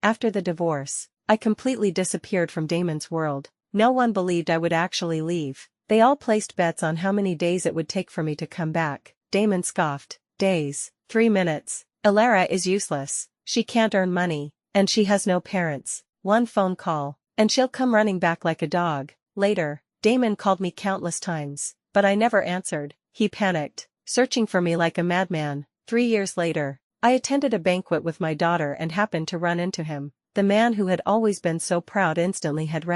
After the divorce, I completely disappeared from Damon's world. No one believed I would actually leave. They all placed bets on how many days it would take for me to come back. Damon scoffed. Days. 3 minutes. Alara is useless. She can't earn money, and she has no parents. One phone call, and she'll come running back like a dog. Later, Damon called me countless times, but I never answered. He panicked, searching for me like a madman. 3 years later, I attended a banquet with my daughter and happened to run into him. The man who had always been so proud instantly had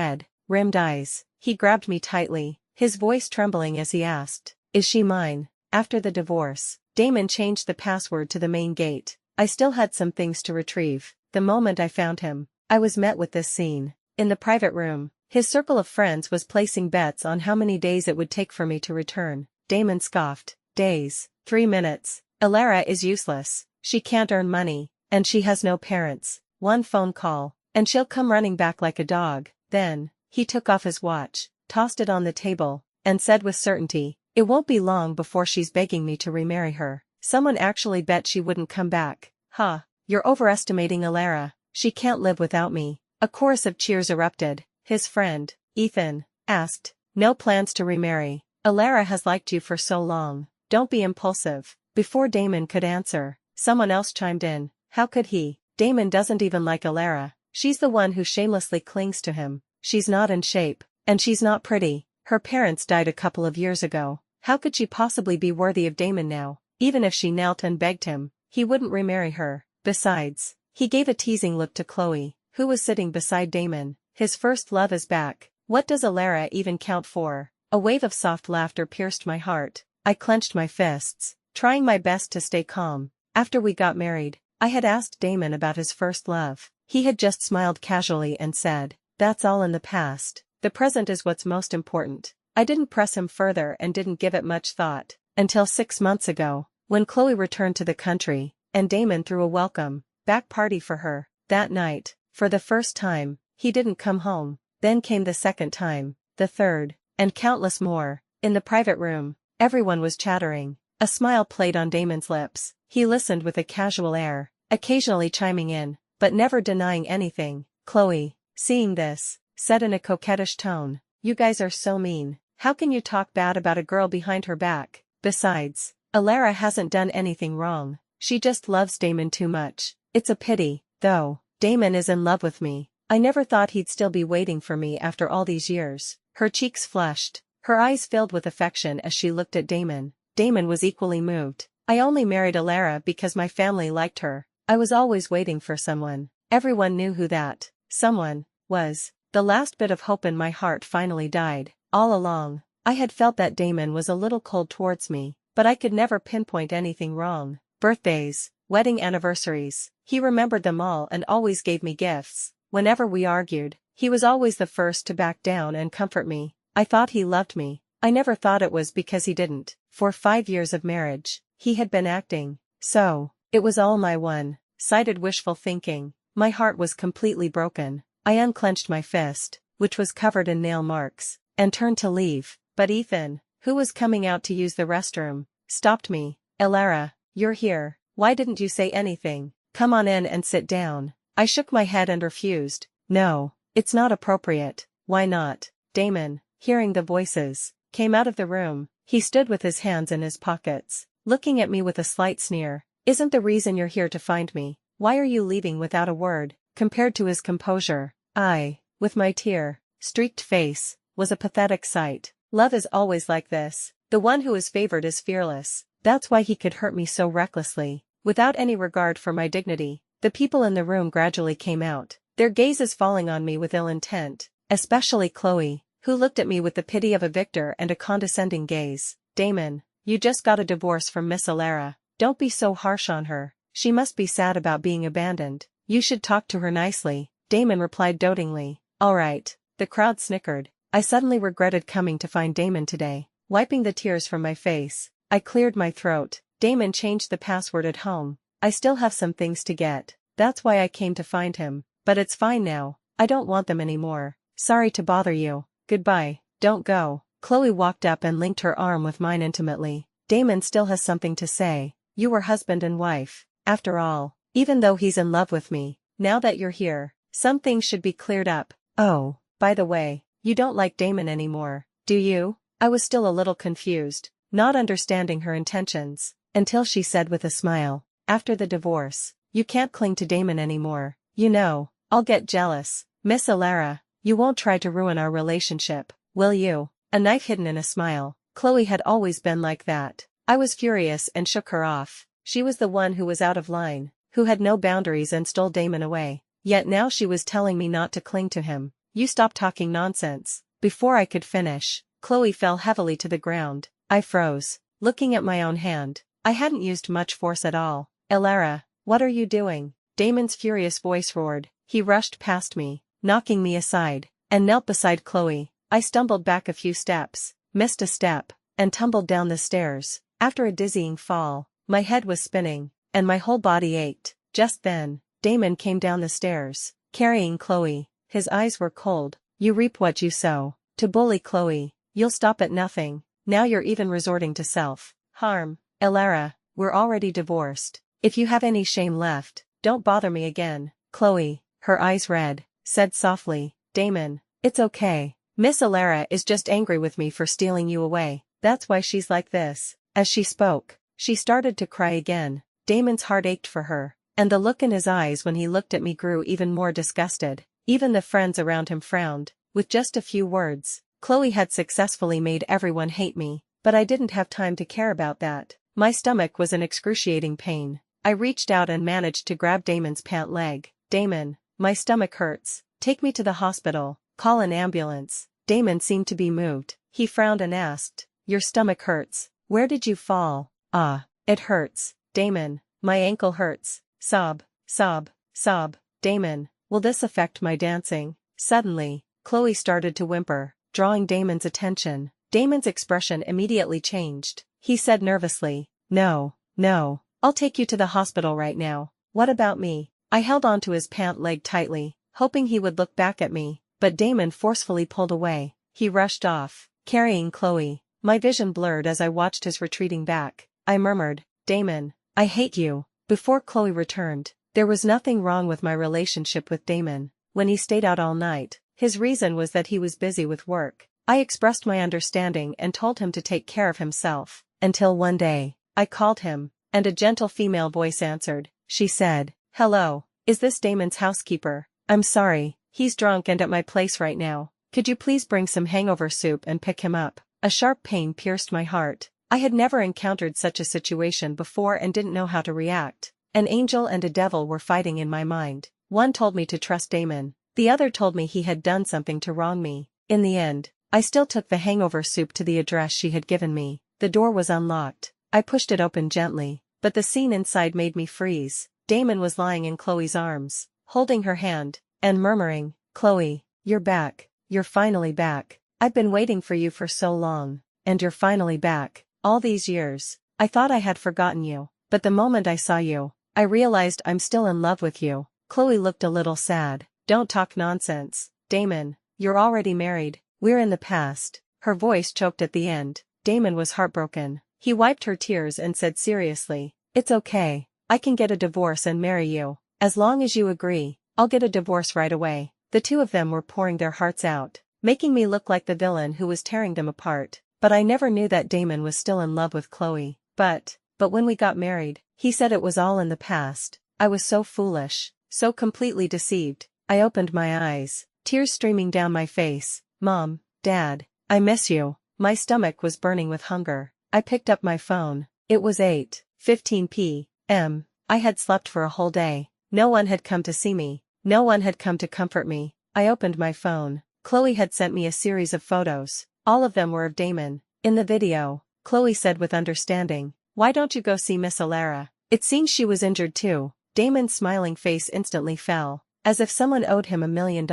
rimmed eyes. He grabbed me tightly, his voice trembling as he asked, "Is she mine?" After the divorce, Damon changed the password to the main gate. I still had some things to retrieve. The moment I found him, I was met with this scene. In the private room, his circle of friends was placing bets on how many days it would take for me to return. Damon scoffed. Days. 3 minutes. Alara is useless. She can't earn money, and she has no parents. One phone call, and she'll come running back like a dog. Then, he took off his watch, tossed it on the table, and said with certainty, "It won't be long before she's begging me to remarry her." Someone actually bet she wouldn't come back. "Huh, you're overestimating Alara. She can't live without me." A chorus of cheers erupted. His friend, Ethan, asked, "No plans to remarry? Alara has liked you for so long. Don't be impulsive." Before Damon could answer, someone else chimed in. How could he? Damon doesn't even like Alara. She's the one who shamelessly clings to him. She's not in shape, and she's not pretty. Her parents died a couple of years ago. How could she possibly be worthy of Damon now? Even if she knelt and begged him, he wouldn't remarry her. Besides, he gave a teasing look to Chloe, who was sitting beside Damon. His first love is back. What does Alara even count for? A wave of soft laughter pierced my heart. I clenched my fists, trying my best to stay calm. After we got married, I had asked Damon about his first love. He had just smiled casually and said, "That's all in the past. The present is what's most important." I didn't press him further and didn't give it much thought, until 6 months ago, when Chloe returned to the country, and Damon threw a welcome-back party for her. That night, for the first time, he didn't come home. Then came the second time, the third, and countless more. In the private room, everyone was chattering. A smile played on Damon's lips. He listened with a casual air, occasionally chiming in, but never denying anything. Chloe, seeing this, said in a coquettish tone, "You guys are so mean. How can you talk bad about a girl behind her back? Besides, Alara hasn't done anything wrong. She just loves Damon too much. It's a pity, though. Damon is in love with me. I never thought he'd still be waiting for me after all these years." Her cheeks flushed, her eyes filled with affection as she looked at Damon. Damon was equally moved. "I only married Alara because my family liked her. I was always waiting for someone. Everyone knew who that someone was." The last bit of hope in my heart finally died. All along, I had felt that Damon was a little cold towards me, but I could never pinpoint anything wrong. Birthdays, wedding anniversaries, he remembered them all and always gave me gifts. Whenever we argued, he was always the first to back down and comfort me. I thought he loved me. I never thought it was because he didn't. For 5 years of marriage, he had been acting. So, it was all my one-sided wishful thinking. My heart was completely broken. I unclenched my fist, which was covered in nail marks, and turned to leave. But Ethan, who was coming out to use the restroom, stopped me. "Alara, you're here. Why didn't you say anything? Come on in and sit down." I shook my head and refused. "No, it's not appropriate." "Why not?" Damon, hearing the voices, came out of the room. He stood with his hands in his pockets, looking at me with a slight sneer. "Isn't the reason you're here to find me? Why are you leaving without a word?" Compared to his composure, I, with my tear-streaked face, was a pathetic sight. Love is always like this. The one who is favored is fearless. That's why he could hurt me so recklessly, without any regard for my dignity. The people in the room gradually came out, their gazes falling on me with ill intent, especially Chloe, who looked at me with the pity of a victor and a condescending gaze. "Damon, you just got a divorce from Miss Alara. Don't be so harsh on her. She must be sad about being abandoned. You should talk to her nicely." Damon replied dotingly. "All right." The crowd snickered. I suddenly regretted coming to find Damon today. Wiping the tears from my face, I cleared my throat. "Damon changed the password at home. I still have some things to get. That's why I came to find him. But it's fine now. I don't want them anymore. Sorry to bother you. Goodbye." "Don't go." Chloe walked up and linked her arm with mine intimately. "Damon still has something to say. You were husband and wife. After all, even though he's in love with me, now that you're here, some things should be cleared up. Oh, by the way, you don't like Damon anymore, do you? I was still a little confused, not understanding her intentions, until she said with a smile, after the divorce, you can't cling to Damon anymore, you know, I'll get jealous. Miss Alara, you won't try to ruin our relationship, will you? A knife hidden in a smile. Chloe had always been like that. I was furious and shook her off. She was the one who was out of line, who had no boundaries and stole Damon away. Yet now she was telling me not to cling to him. You stop talking nonsense. Before I could finish, Chloe fell heavily to the ground. I froze, looking at my own hand. I hadn't used much force at all. Alara, what are you doing? Damon's furious voice roared. He rushed past me, knocking me aside, and knelt beside Chloe. I stumbled back a few steps, missed a step, and tumbled down the stairs. After a dizzying fall, my head was spinning, and my whole body ached. Just then, Damon came down the stairs, carrying Chloe. His eyes were cold. You reap what you sow. To bully Chloe, you'll stop at nothing. Now you're even resorting to self-harm. Alara, we're already divorced. If you have any shame left, don't bother me again. Chloe, her eyes red, said softly, Damon, it's okay. Miss Alara is just angry with me for stealing you away. That's why she's like this. As she spoke, she started to cry again. Damon's heart ached for her, and the look in his eyes when he looked at me grew even more disgusted. Even the friends around him frowned. With just a few words, Chloe had successfully made everyone hate me, but I didn't have time to care about that. My stomach was in excruciating pain. I reached out and managed to grab Damon's pant leg. Damon, my stomach hurts. Take me to the hospital. Call an ambulance. Damon seemed to be moved. He frowned and asked, your stomach hurts. Where did you fall? Ah, it hurts. Damon, my ankle hurts. Sob, sob, sob. Damon, will this affect my dancing? Suddenly, Chloe started to whimper, drawing Damon's attention. Damon's expression immediately changed. He said nervously, no, no, I'll take you to the hospital right now. What about me? I held onto his pant leg tightly, hoping he would look back at me, but Damon forcefully pulled away. He rushed off, carrying Chloe. My vision blurred as I watched his retreating back. I murmured, Damon, I hate you. Before Chloe returned, there was nothing wrong with my relationship with Damon. When he stayed out all night, his reason was that he was busy with work. I expressed my understanding and told him to take care of himself, until one day, I called him, and a gentle female voice answered. She said, hello, is this Damon's housekeeper? I'm sorry, he's drunk and at my place right now. Could you please bring some hangover soup and pick him up? A sharp pain pierced my heart. I had never encountered such a situation before and didn't know how to react. An angel and a devil were fighting in my mind. One told me to trust Damon. The other told me he had done something to wrong me. In the end, I still took the hangover soup to the address she had given me. The door was unlocked. I pushed it open gently, but the scene inside made me freeze. Damon was lying in Chloe's arms, holding her hand, and murmuring, Chloe, you're back. You're finally back. I've been waiting for you for so long, and you're finally back. All these years, I thought I had forgotten you, but the moment I saw you, I realized I'm still in love with you. Chloe looked a little sad. Don't talk nonsense, Damon, you're already married. We're in the past. Her voice choked at the end. Damon was heartbroken. He wiped her tears and said seriously, it's okay. I can get a divorce and marry you. As long as you agree, I'll get a divorce right away. The two of them were pouring their hearts out, making me look like the villain who was tearing them apart. But I never knew that Damon was still in love with Chloe. But when we got married, he said it was all in the past. I was so foolish, so completely deceived. I opened my eyes, tears streaming down my face. Mom, Dad, I miss you. My stomach was burning with hunger. I picked up my phone. It was 8:15 p.m. I had slept for a whole day. No one had come to see me. No one had come to comfort me. I opened my phone. Chloe had sent me a series of photos. All of them were of Damon. In the video, Chloe said with understanding, why don't you go see Miss Alara? It seems she was injured too. Damon's smiling face instantly fell, as if someone owed him $1 million.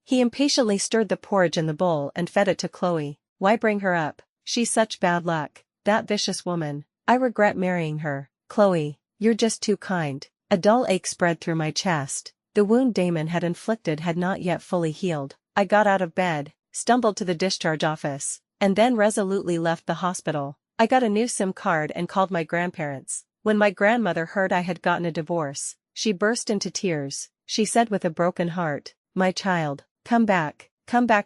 He impatiently stirred the porridge in the bowl and fed it to Chloe. Why bring her up? She's such bad luck. That vicious woman. I regret marrying her. Chloe, you're just too kind. A dull ache spread through my chest. The wound Damon had inflicted had not yet fully healed. I got out of bed, stumbled to the discharge office, and then resolutely left the hospital. I got a new SIM card and called my grandparents. When my grandmother heard I had gotten a divorce, she burst into tears. she said with a broken heart. My child, come back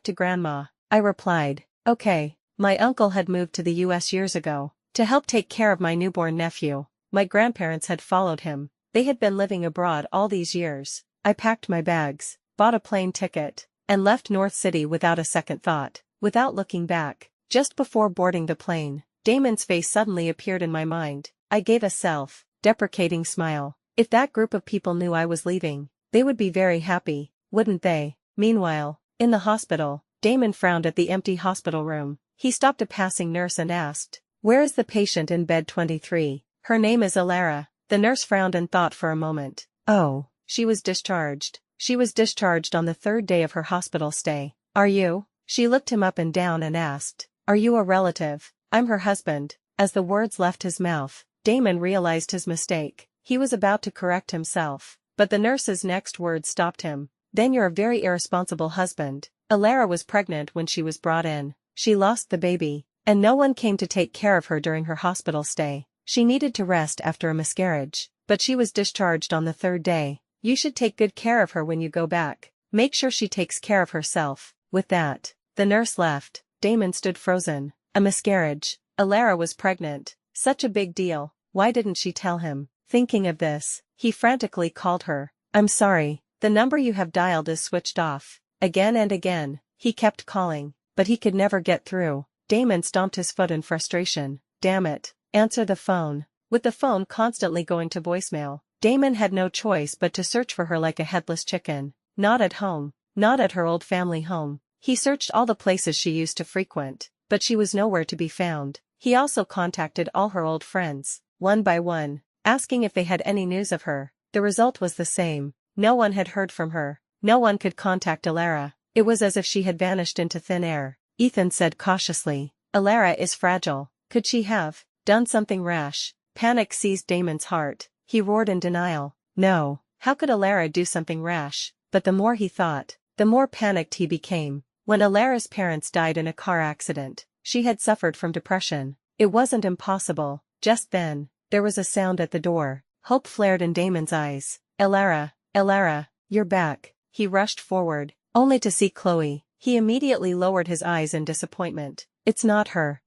to grandma. I replied, okay. My uncle had moved to the US years ago to help take care of my newborn nephew. My grandparents had followed him. They had been living abroad all these years. I packed my bags, bought a plane ticket, and left North City without a second thought, without looking back. Just before boarding the plane, Damon's face suddenly appeared in my mind. I gave a self-deprecating smile. If that group of people knew I was leaving, they would be very happy, wouldn't they? Meanwhile, in the hospital, Damon frowned at the empty hospital room. He stopped a passing nurse and asked, "Where is the patient in bed 23? Her name is Alara." The nurse frowned and thought for a moment. Oh, she was discharged. She was discharged on the third day of her hospital stay. Are you? She looked him up and down and asked, "Are you a relative?" "I'm her husband." As the words left his mouth, Damon realized his mistake. He was about to correct himself, but the nurse's next words stopped him. "Then you're a very irresponsible husband." Alara was pregnant when she was brought in. She lost the baby, and no one came to take care of her during her hospital stay. She needed to rest after a miscarriage, but she was discharged on the third day. You should take good care of her when you go back. Make sure she takes care of herself. With that, the nurse left. Damon stood frozen. A miscarriage. Alara was pregnant. Such a big deal. Why didn't she tell him? Thinking of this, he frantically called her. "I'm sorry, the number you have dialed is switched off." Again and again, he kept calling, but he could never get through. Damon stomped his foot in frustration. Damn it, answer the phone. With the phone constantly going to voicemail, Damon had no choice but to search for her like a headless chicken. Not at home, not at her old family home. He searched all the places she used to frequent, but she was nowhere to be found. He also contacted all her old friends, one by one, asking if they had any news of her. The result was the same. No one had heard from her. No one could contact Alara. It was as if she had vanished into thin air. Ethan said cautiously, "Alara is fragile. Could she have done something rash?" Panic seized Damon's heart. He roared in denial. No, how could Alara do something rash? But the more he thought, the more panicked he became. When Alara's parents died in a car accident, she had suffered from depression. It wasn't impossible. Just then, there was a sound at the door. Hope flared in Damon's eyes. Alara, you're back." He rushed forward, only to see Chloe. He immediately lowered his eyes in disappointment. It's not her.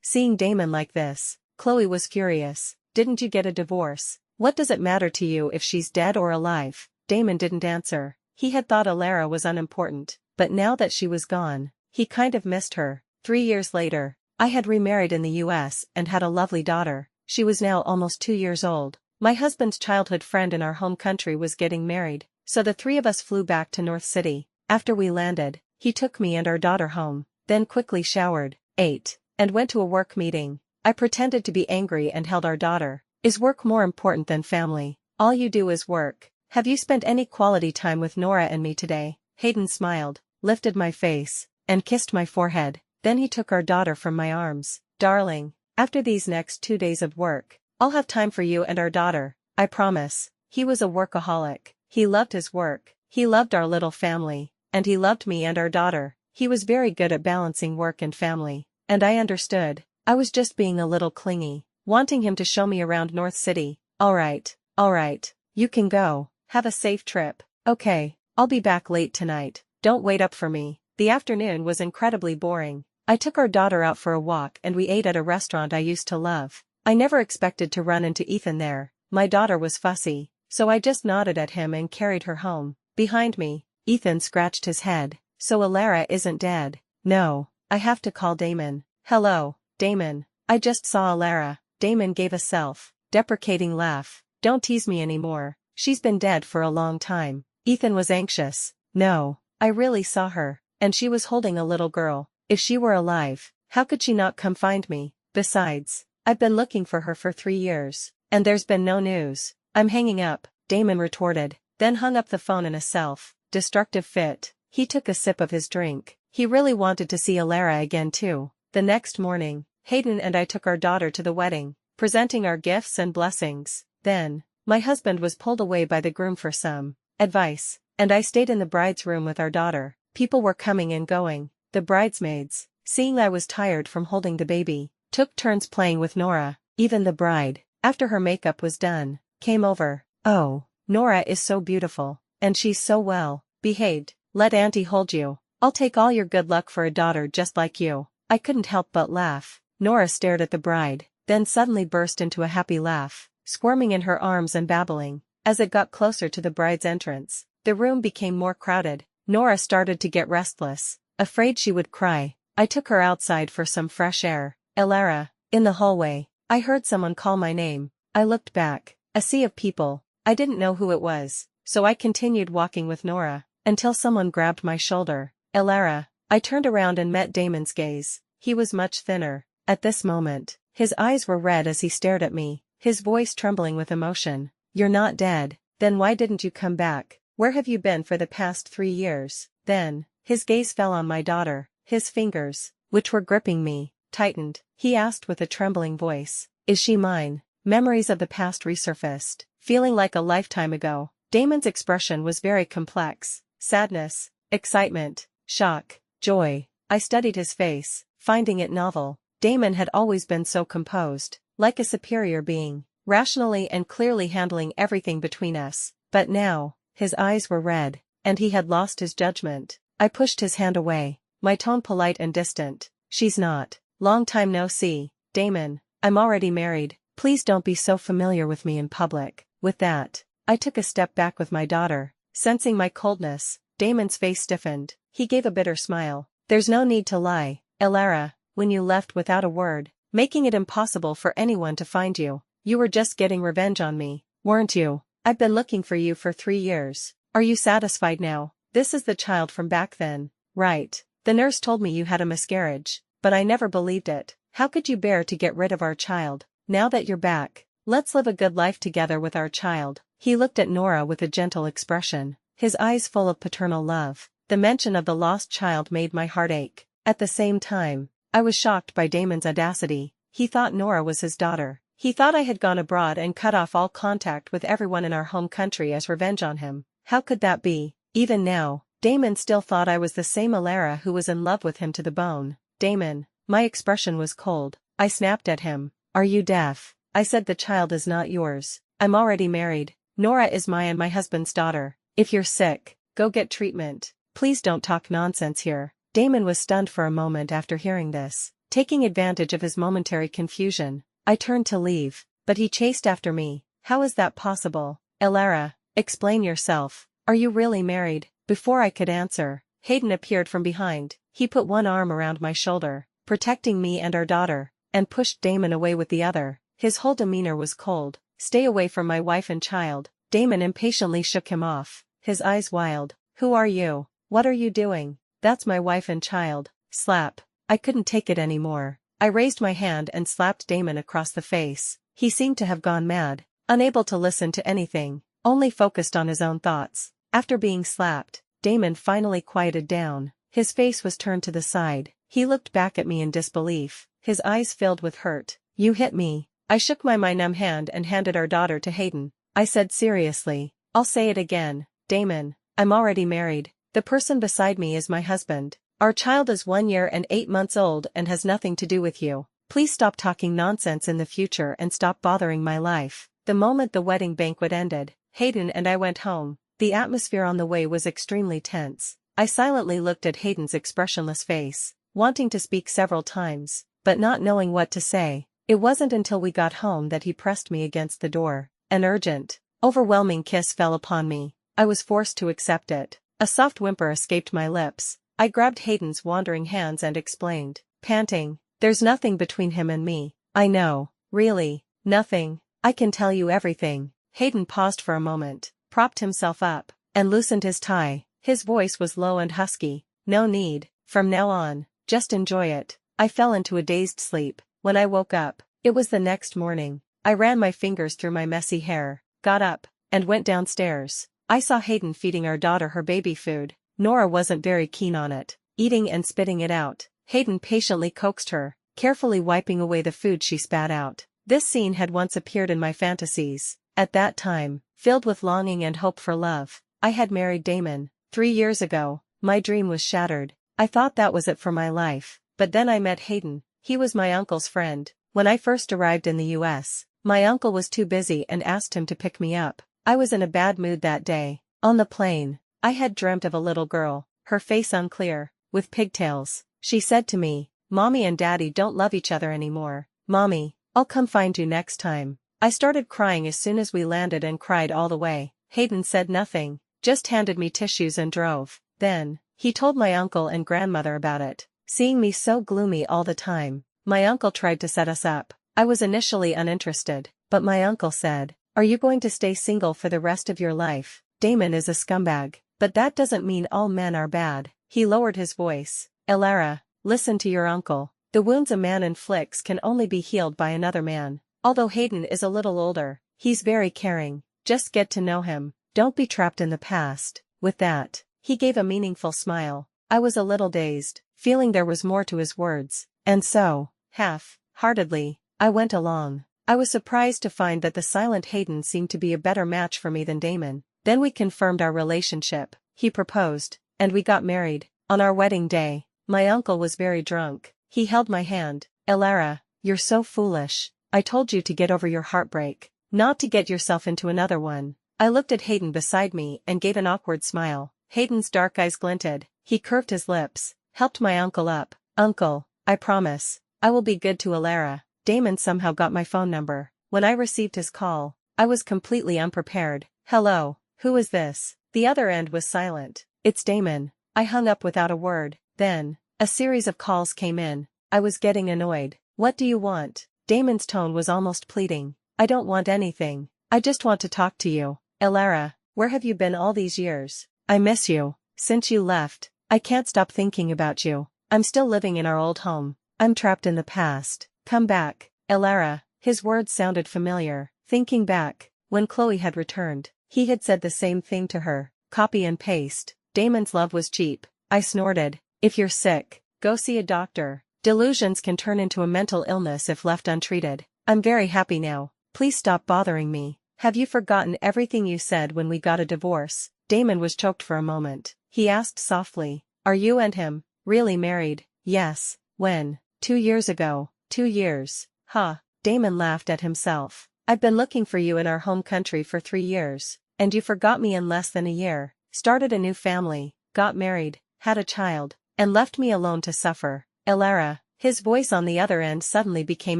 Seeing Damon like this, Chloe was furious. "Didn't you get a divorce? What does it matter to you if she's dead or alive?" Damon didn't answer. He had thought Alara was unimportant, but now that she was gone, he kind of missed her. 3 years later, I had remarried in the US and had a lovely daughter. She was now almost 2 years old. My husband's childhood friend in our home country was getting married, so the three of us flew back to North City. After we landed, he took me and our daughter home, then quickly showered, ate, and went to a work meeting. I pretended to be angry and held our daughter. Is work more important than family? All you do is work. Have you spent any quality time with Nora and me today? Hayden smiled, lifted my face, and kissed my forehead. Then he took our daughter from my arms. "Darling, after these next 2 days of work, I'll have time for you and our daughter. I promise." He was a workaholic. He loved his work. He loved our little family. And he loved me and our daughter. He was very good at balancing work and family. And I understood. I was just being a little clingy, wanting him to show me around North City. All right. You can go. Have a safe trip." "Okay, I'll be back late tonight. Don't wait up for me." The afternoon was incredibly boring. I took our daughter out for a walk and we ate at a restaurant I used to love. I never expected to run into Ethan there. My daughter was fussy, so I just nodded at him and carried her home. Behind me, Ethan scratched his head. "So Alara isn't dead?" "No, I have to call Damon." "Hello, Damon. I just saw Alara." Damon gave a self-deprecating laugh. "Don't tease me anymore. She's been dead for a long time." Ethan was anxious. "No, I really saw her, and she was holding a little girl. If she were alive, how could she not come find me? Besides, I've been looking for her for 3 years, and there's been no news." "I'm hanging up," Damon retorted, then hung up the phone in a self-destructive fit. He took a sip of his drink. He really wanted to see Alara again too. The next morning, Hayden and I took our daughter to the wedding, presenting our gifts and blessings. Then, my husband was pulled away by the groom for some advice, and I stayed in the bride's room with our daughter. People were coming and going. The bridesmaids, seeing I was tired from holding the baby, took turns playing with Nora. Even the bride, after her makeup was done, came over. "Oh, Nora is so beautiful, and she's so well behaved. Let Auntie hold you. I'll take all your good luck for a daughter just like you." I couldn't help but laugh. Nora stared at the bride, then suddenly burst into a happy laugh, squirming in her arms and babbling. As it got closer to the bride's entrance, the room became more crowded. Nora started to get restless, afraid she would cry. I took her outside for some fresh air. "Elara." In the hallway, I heard someone call my name. I looked back. A sea of people. I didn't know who it was, so I continued walking with Nora, until someone grabbed my shoulder. "Elara." I turned around and met Damon's gaze. He was much thinner. At this moment, his eyes were red as he stared at me, his voice trembling with emotion. "You're not dead. Then why didn't you come back? Where have you been for the past 3 years? Then, his gaze fell on my daughter. His fingers, which were gripping me, tightened. He asked with a trembling voice, "Is she mine?" Memories of the past resurfaced, feeling like a lifetime ago. Damon's expression was very complex. Sadness, excitement, shock, joy. I studied his face, finding it novel. Damon had always been so composed, like a superior being, rationally and clearly handling everything between us. But now, his eyes were red, and he had lost his judgment. I pushed his hand away, my tone polite and distant. "She's not. Long time no see, Damon. I'm already married. Please don't be so familiar with me in public." With that, I took a step back with my daughter. Sensing my coldness, Damon's face stiffened. He gave a bitter smile. "There's no need to lie, Elara. When you left without a word, making it impossible for anyone to find you, you were just getting revenge on me, weren't you? I've been looking for you for 3 years. Are you satisfied now? This is the child from back then, right? The nurse told me you had a miscarriage, but I never believed it. How could you bear to get rid of our child? Now that you're back, let's live a good life together with our child." He looked at Nora with a gentle expression, his eyes full of paternal love. The mention of the lost child made my heart ache. At the same time, I was shocked by Damon's audacity. He thought Nora was his daughter. He thought I had gone abroad and cut off all contact with everyone in our home country as revenge on him. How could that be? Even now, Damon still thought I was the same Elara who was in love with him to the bone. "Damon." My expression was cold. I snapped at him. "Are you deaf? I said the child is not yours. I'm already married. Nora is my and my husband's daughter. If you're sick, go get treatment. Please don't talk nonsense here." Damon was stunned for a moment after hearing this. Taking advantage of his momentary confusion, I turned to leave, but he chased after me. "How is that possible? Elara, explain yourself. Are you really married?" Before I could answer, Hayden appeared from behind. He put one arm around my shoulder, protecting me and our daughter, and pushed Damon away with the other. His whole demeanor was cold. "Stay away from my wife and child." Damon impatiently shook him off, his eyes wild. "Who are you? What are you doing?" "That's my wife and child." Slap. I couldn't take it anymore. I raised my hand and slapped Damon across the face. He seemed to have gone mad, unable to listen to anything, only focused on his own thoughts. After being slapped, Damon finally quieted down. His face was turned to the side. He looked back at me in disbelief, his eyes filled with hurt. "You hit me." I shook my numb hand and handed our daughter to Hayden. I said seriously, "I'll say it again, Damon. I'm already married. The person beside me is my husband. Our child is 1 year and 8 months old and has nothing to do with you. Please stop talking nonsense in the future and stop bothering my life." The moment the wedding banquet ended, Hayden and I went home. The atmosphere on the way was extremely tense. I silently looked at Hayden's expressionless face, wanting to speak several times, but not knowing what to say. It wasn't until we got home that he pressed me against the door. An urgent, overwhelming kiss fell upon me. I was forced to accept it. A soft whimper escaped my lips. I grabbed Hayden's wandering hands and explained, panting, "There's nothing between him and me." "I know, really, nothing. I can tell you everything." Hayden paused for a moment, propped himself up, and loosened his tie. His voice was low and husky. "No need. From now on, just enjoy it." I fell into a dazed sleep. When I woke up, it was the next morning. I ran my fingers through my messy hair, got up, and went downstairs. I saw Hayden feeding our daughter her baby food. Nora wasn't very keen on it, eating and spitting it out. Hayden patiently coaxed her, carefully wiping away the food she spat out. This scene had once appeared in my fantasies. At that time, filled with longing and hope for love, I had married Damon. 3 years ago, my dream was shattered. I thought that was it for my life. But then I met Hayden. He was my uncle's friend. When I first arrived in the US, my uncle was too busy and asked him to pick me up. I was in a bad mood that day. On the plane, I had dreamt of a little girl, her face unclear, with pigtails. She said to me, "Mommy and Daddy don't love each other anymore. Mommy, I'll come find you next time." I started crying as soon as we landed and cried all the way. Hayden said nothing, just handed me tissues and drove. Then, he told my uncle and grandmother about it. Seeing me so gloomy all the time, my uncle tried to set us up. I was initially uninterested, but my uncle said, "Are you going to stay single for the rest of your life? Damon is a scumbag, but that doesn't mean all men are bad." He lowered his voice. "Elara, listen to your uncle. The wounds a man inflicts can only be healed by another man. Although Hayden is a little older, he's very caring. Just get to know him. Don't be trapped in the past." With that, he gave a meaningful smile. I was a little dazed, feeling there was more to his words, and so, half-heartedly, I went along. I was surprised to find that the silent Hayden seemed to be a better match for me than Damon. Then we confirmed our relationship. He proposed, and we got married. On our wedding day, my uncle was very drunk. He held my hand. "Elara, you're so foolish. I told you to get over your heartbreak, not to get yourself into another one." I looked at Hayden beside me and gave an awkward smile. Hayden's dark eyes glinted. He curved his lips, helped my uncle up. "Uncle, I promise, I will be good to Elara." Damon somehow got my phone number. When I received his call, I was completely unprepared. "Hello, who is this?" The other end was silent. "It's Damon." I hung up without a word. Then, a series of calls came in. I was getting annoyed. "What do you want?" Damon's tone was almost pleading. "I don't want anything. I just want to talk to you. Elara, where have you been all these years? I miss you. Since you left, I can't stop thinking about you. I'm still living in our old home. I'm trapped in the past. Come back, Elara." His words sounded familiar. Thinking back, when Chloe had returned, he had said the same thing to her. Copy and paste. Damon's love was cheap. I snorted. "If you're sick, go see a doctor. Delusions can turn into a mental illness if left untreated. I'm very happy now. Please stop bothering me. Have you forgotten everything you said when we got a divorce?" Damon was choked for a moment. He asked softly, "Are you and him really married?" "Yes." "When?" 2 years ago." 2 years. Huh. Damon laughed at himself. "I've been looking for you in our home country for 3 years, and you forgot me in less than a year. Started a new family, got married, had a child, and left me alone to suffer. Elara." His voice on the other end suddenly became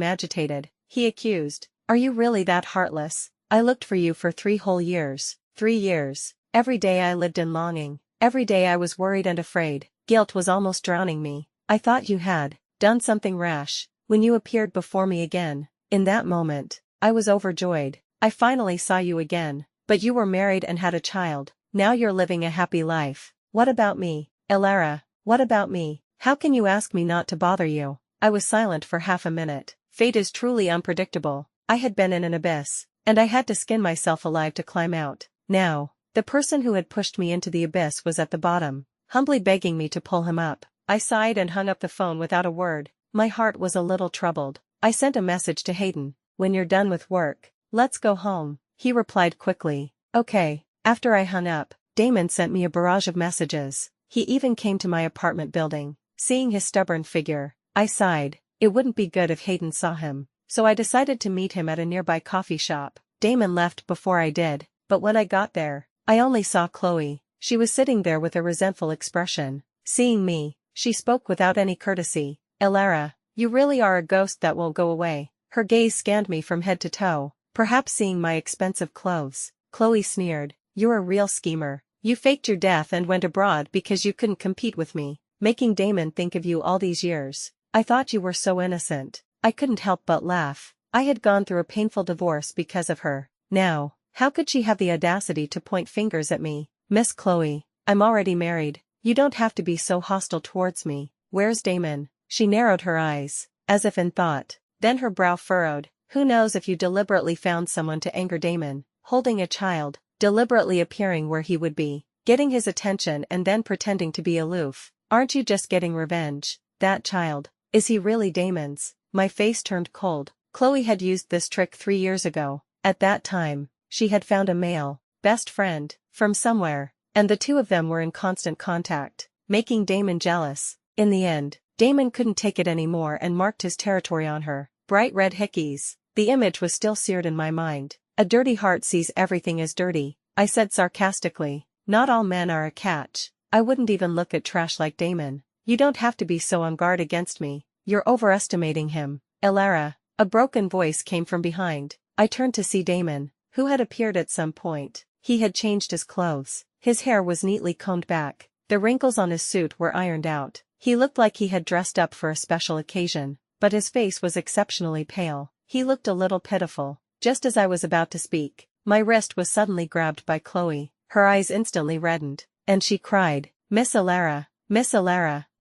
agitated. He accused, "Are you really that heartless? I looked for you for 3 whole years. 3 years. Every day I lived in longing. Every day I was worried and afraid. Guilt was almost drowning me. I thought you had done something rash. When you appeared before me again, in that moment, I was overjoyed. I finally saw you again, but you were married and had a child. Now you're living a happy life. What about me, Elara? What about me? How can you ask me not to bother you?" I was silent for half a minute. Fate is truly unpredictable. I had been in an abyss, and I had to skin myself alive to climb out. Now, the person who had pushed me into the abyss was at the bottom, humbly begging me to pull him up. I sighed and hung up the phone without a word. My heart was a little troubled. I sent a message to Hayden. "When you're done with work, let's go home." He replied quickly, "Okay." After I hung up, Damon sent me a barrage of messages. He even came to my apartment building. Seeing his stubborn figure, I sighed. It wouldn't be good if Hayden saw him, so I decided to meet him at a nearby coffee shop. Damon left before I did, but when I got there, I only saw Chloe. She was sitting there with a resentful expression. Seeing me, she spoke without any courtesy. "Elara, you really are a ghost that won't go away." Her gaze scanned me from head to toe, perhaps seeing my expensive clothes. Chloe sneered, "You're a real schemer. You faked your death and went abroad because you couldn't compete with me, making Damon think of you all these years. I thought you were so innocent." I couldn't help but laugh. I had gone through a painful divorce because of her. Now, how could she have the audacity to point fingers at me? "Miss Chloe, I'm already married. You don't have to be so hostile towards me. Where's Damon?" She narrowed her eyes, as if in thought. Then her brow furrowed. "Who knows if you deliberately found someone to anger Damon, holding a child, deliberately appearing where he would be, getting his attention and then pretending to be aloof. Aren't you just getting revenge? That child, is he really Damon's?" My face turned cold. Chloe had used this trick 3 years ago. At that time, she had found a male best friend from somewhere, and the two of them were in constant contact, making Damon jealous. In the end, Damon couldn't take it anymore and marked his territory on her. Bright red hickeys. The image was still seared in my mind. A dirty heart sees everything as dirty, I said sarcastically. Not all men are a catch. I wouldn't even look at trash like Damon. You don't have to be so on guard against me. You're overestimating him. Elara. A broken voice came from behind. I turned to see Damon, who had appeared at some point. He had changed his clothes. His hair was neatly combed back. The wrinkles on his suit were ironed out. He looked like he had dressed up for a special occasion, but his face was exceptionally pale. He looked a little pitiful. Just as I was about to speak, my wrist was suddenly grabbed by Chloe. Her eyes instantly reddened, and she cried, Miss Alara,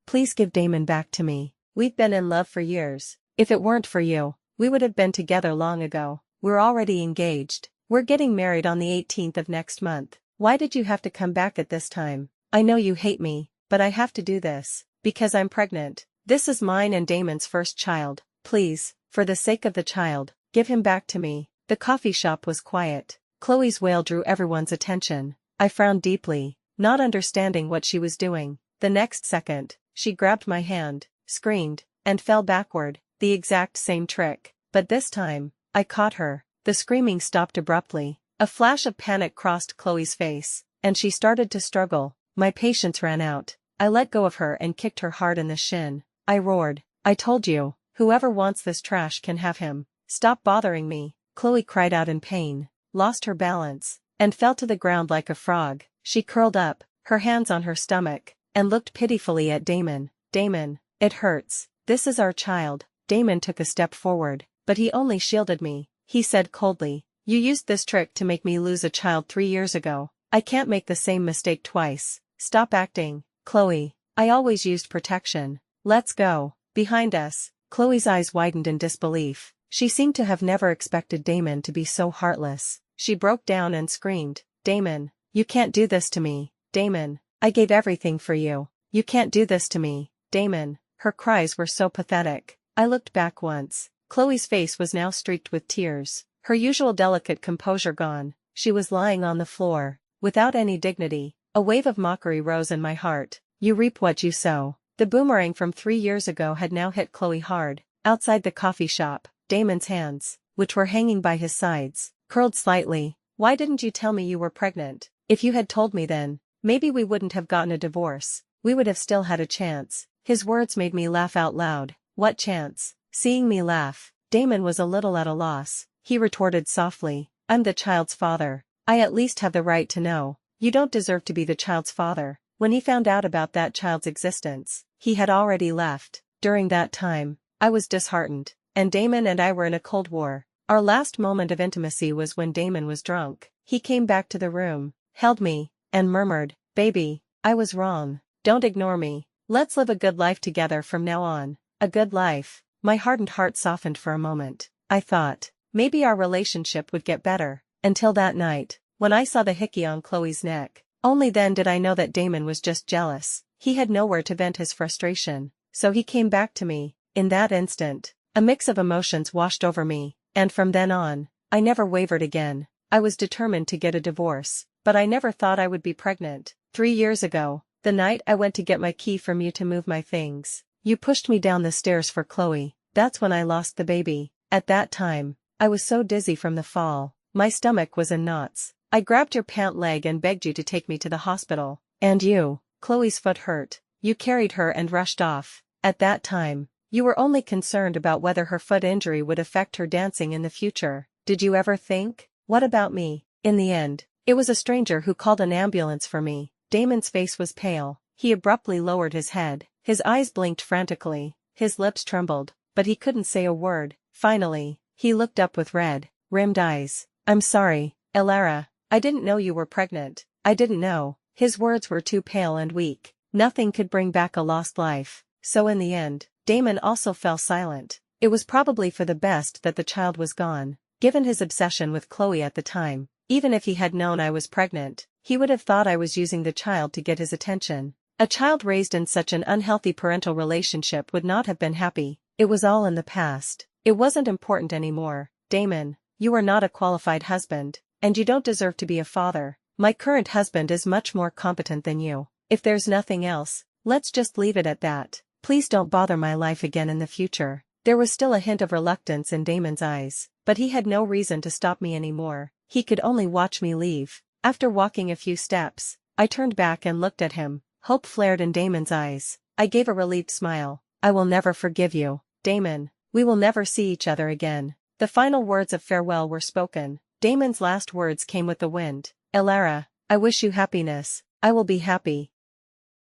please give Damon back to me. We've been in love for years. If it weren't for you, we would have been together long ago. We're already engaged. We're getting married on the 18th of next month. Why did you have to come back at this time? I know you hate me, but I have to do this, because I'm pregnant. This is mine and Damon's first child. Please, for the sake of the child, give him back to me. The coffee shop was quiet. Chloe's wail drew everyone's attention. I frowned deeply, not understanding what she was doing. The next second, she grabbed my hand, screamed, and fell backward, the exact same trick. But this time, I caught her. The screaming stopped abruptly. A flash of panic crossed Chloe's face, and she started to struggle. My patience ran out. I let go of her and kicked her hard in the shin. I roared, I told you, whoever wants this trash can have him. Stop bothering me. Chloe cried out in pain, lost her balance, and fell to the ground like a frog. She curled up, her hands on her stomach, and looked pitifully at Damon. Damon, it hurts. This is our child. Damon took a step forward, but he only shielded me. He said coldly, you used this trick to make me lose a child 3 years ago. I can't make the same mistake twice. Stop acting, Chloe. I always used protection. Let's go. Behind us. Chloe's eyes widened in disbelief. She seemed to have never expected Damon to be so heartless. She broke down and screamed, Damon, you can't do this to me. Damon, I gave everything for you. You can't do this to me. Damon. Her cries were so pathetic. I looked back once. Chloe's face was now streaked with tears, her usual delicate composure gone. She was lying on the floor, without any dignity. A wave of mockery rose in my heart. You reap what you sow. The boomerang from 3 years ago had now hit Chloe hard. Outside the coffee shop, Damon's hands, which were hanging by his sides, curled slightly. Why didn't you tell me you were pregnant? If you had told me then, maybe we wouldn't have gotten a divorce. We would have still had a chance. His words made me laugh out loud. What chance? Seeing me laugh, Damon was a little at a loss. He retorted softly, I'm the child's father. I at least have the right to know. You don't deserve to be the child's father. When he found out about that child's existence, he had already left. During that time, I was disheartened, and Damon and I were in a cold war. Our last moment of intimacy was when Damon was drunk. He came back to the room, held me, and murmured, Baby, I was wrong. Don't ignore me. Let's live a good life together from now on. A good life. My hardened heart softened for a moment. I thought, maybe our relationship would get better. Until that night, when I saw the hickey on Chloe's neck. Only then did I know that Damon was just jealous. He had nowhere to vent his frustration, so he came back to me. In that instant, a mix of emotions washed over me, and from then on, I never wavered again. I was determined to get a divorce, but I never thought I would be pregnant. 3 years ago, the night I went to get my key from you to move my things, you pushed me down the stairs for Chloe. That's when I lost the baby. At that time, I was so dizzy from the fall, my stomach was in knots. I grabbed your pant leg and begged you to take me to the hospital. And you, Chloe's foot hurt. You carried her and rushed off. At that time, you were only concerned about whether her foot injury would affect her dancing in the future. Did you ever think, what about me? In the end, it was a stranger who called an ambulance for me. Damon's face was pale. He abruptly lowered his head. His eyes blinked frantically. His lips trembled, but he couldn't say a word. Finally, he looked up with red-rimmed eyes. I'm sorry, Elara. I didn't know you were pregnant. I didn't know. His words were too pale and weak. Nothing could bring back a lost life. So in the end, Damon also fell silent. It was probably for the best that the child was gone. Given his obsession with Chloe at the time, even if he had known I was pregnant, he would have thought I was using the child to get his attention. A child raised in such an unhealthy parental relationship would not have been happy. It was all in the past. It wasn't important anymore. Damon, you are not a qualified husband. And you don't deserve to be a father. My current husband is much more competent than you. If there's nothing else, let's just leave it at that. Please don't bother my life again in the future. There was still a hint of reluctance in Damon's eyes, but he had no reason to stop me anymore. He could only watch me leave. After walking a few steps, I turned back and looked at him. Hope flared in Damon's eyes. I gave a relieved smile. I will never forgive you, Damon. We will never see each other again. The final words of farewell were spoken. Damon's last words came with the wind. Elara, I wish you happiness. I will be happy.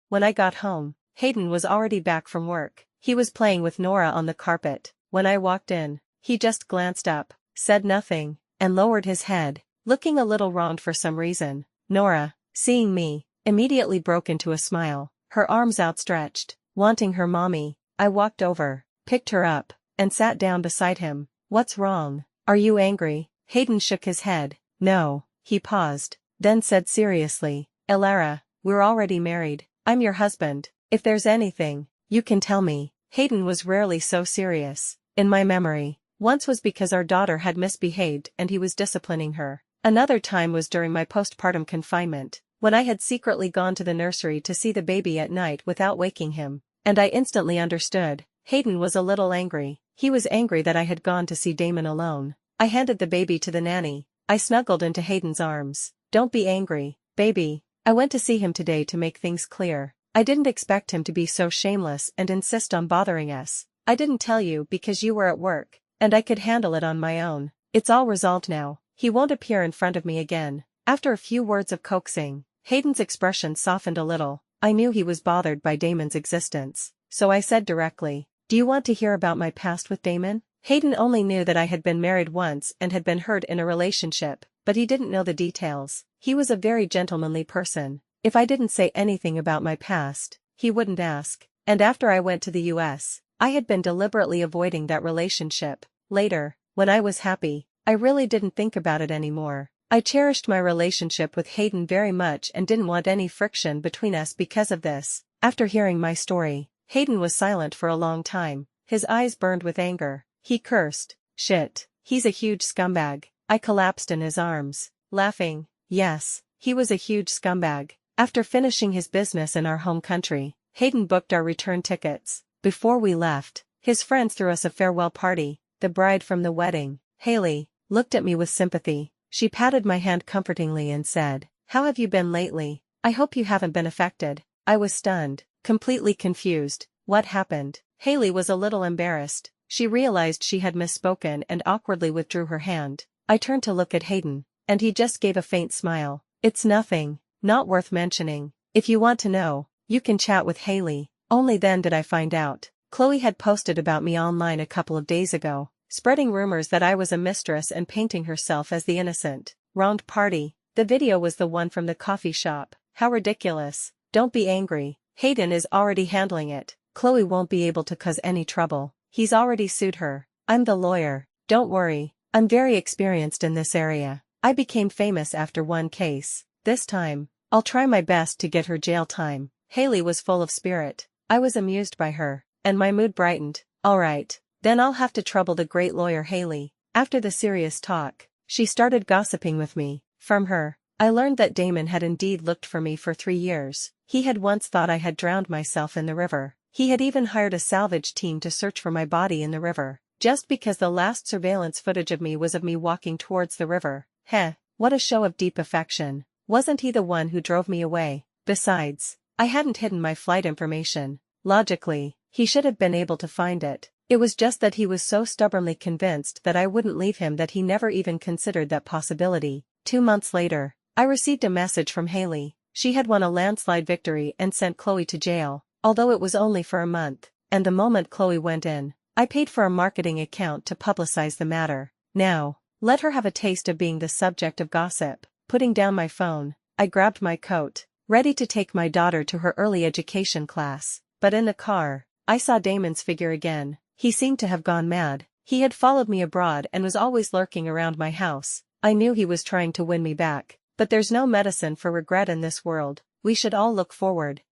When I got home, Hayden was already back from work. He was playing with Nora on the carpet. When I walked in, he just glanced up, said nothing, and lowered his head, looking a little round for some reason. Nora, seeing me, immediately broke into a smile, her arms outstretched, wanting her mommy. I walked over, picked her up, and sat down beside him. What's wrong? Are you angry? Hayden shook his head. No. He paused, then said seriously, Elara, we're already married. I'm your husband. If there's anything, you can tell me. Hayden was rarely so serious. In my memory, once was because our daughter had misbehaved and he was disciplining her. Another time was during my postpartum confinement, when I had secretly gone to the nursery to see the baby at night without waking him. And I instantly understood. Hayden was a little angry. He was angry that I had gone to see Damon alone. I handed the baby to the nanny. I snuggled into Hayden's arms. Don't be angry, baby. I went to see him today to make things clear. I didn't expect him to be so shameless and insist on bothering us. I didn't tell you because you were at work, and I could handle it on my own. It's all resolved now. He won't appear in front of me again. After a few words of coaxing, Hayden's expression softened a little. I knew he was bothered by Damon's existence, so I said directly, do you want to hear about my past with Damon? Hayden only knew that I had been married once and had been hurt in a relationship, but he didn't know the details. He was a very gentlemanly person. If I didn't say anything about my past, he wouldn't ask. And after I went to the US, I had been deliberately avoiding that relationship. Later, when I was happy, I really didn't think about it anymore. I cherished my relationship with Hayden very much and didn't want any friction between us because of this. After hearing my story, Hayden was silent for a long time. His eyes burned with anger. He cursed. Shit, he's a huge scumbag. I collapsed in his arms, laughing. Yes, he was a huge scumbag. After finishing his business in our home country, Hayden booked our return tickets. Before we left, his friends threw us a farewell party. The bride from the wedding, Haley, looked at me with sympathy. She patted my hand comfortingly and said, how have you been lately? I hope you haven't been affected. I was stunned, completely confused. What happened? Haley was a little embarrassed. She realized she had misspoken and awkwardly withdrew her hand. I turned to look at Hayden, and he just gave a faint smile. It's nothing, not worth mentioning. If you want to know, you can chat with Haley. Only then did I find out. Chloe had posted about me online a couple of days ago, spreading rumors that I was a mistress and painting herself as the innocent. Wronged party. The video was the one from the coffee shop. How ridiculous. Don't be angry. Hayden is already handling it. Chloe won't be able to cause any trouble. He's already sued her. I'm the lawyer. Don't worry. I'm very experienced in this area. I became famous after one case. This time, I'll try my best to get her jail time. Haley was full of spirit. I was amused by her, and my mood brightened. All right, then I'll have to trouble the great lawyer Haley. After the serious talk, she started gossiping with me. From her, I learned that Damon had indeed looked for me for 3 years. He had once thought I had drowned myself in the river. He had even hired a salvage team to search for my body in the river, just because the last surveillance footage of me was of me walking towards the river. Heh, what a show of deep affection. Wasn't he the one who drove me away? Besides, I hadn't hidden my flight information. Logically, he should have been able to find it. It was just that he was so stubbornly convinced that I wouldn't leave him that he never even considered that possibility. 2 months later, I received a message from Haley. She had won a landslide victory and sent Chloe to jail, although it was only for a month, and the moment Chloe went in, I paid for a marketing account to publicize the matter. Now, let her have a taste of being the subject of gossip. Putting down my phone, I grabbed my coat, ready to take my daughter to her early education class. But in the car, I saw Damon's figure again. He seemed to have gone mad. He had followed me abroad and was always lurking around my house. I knew he was trying to win me back. But there's no medicine for regret in this world. We should all look forward.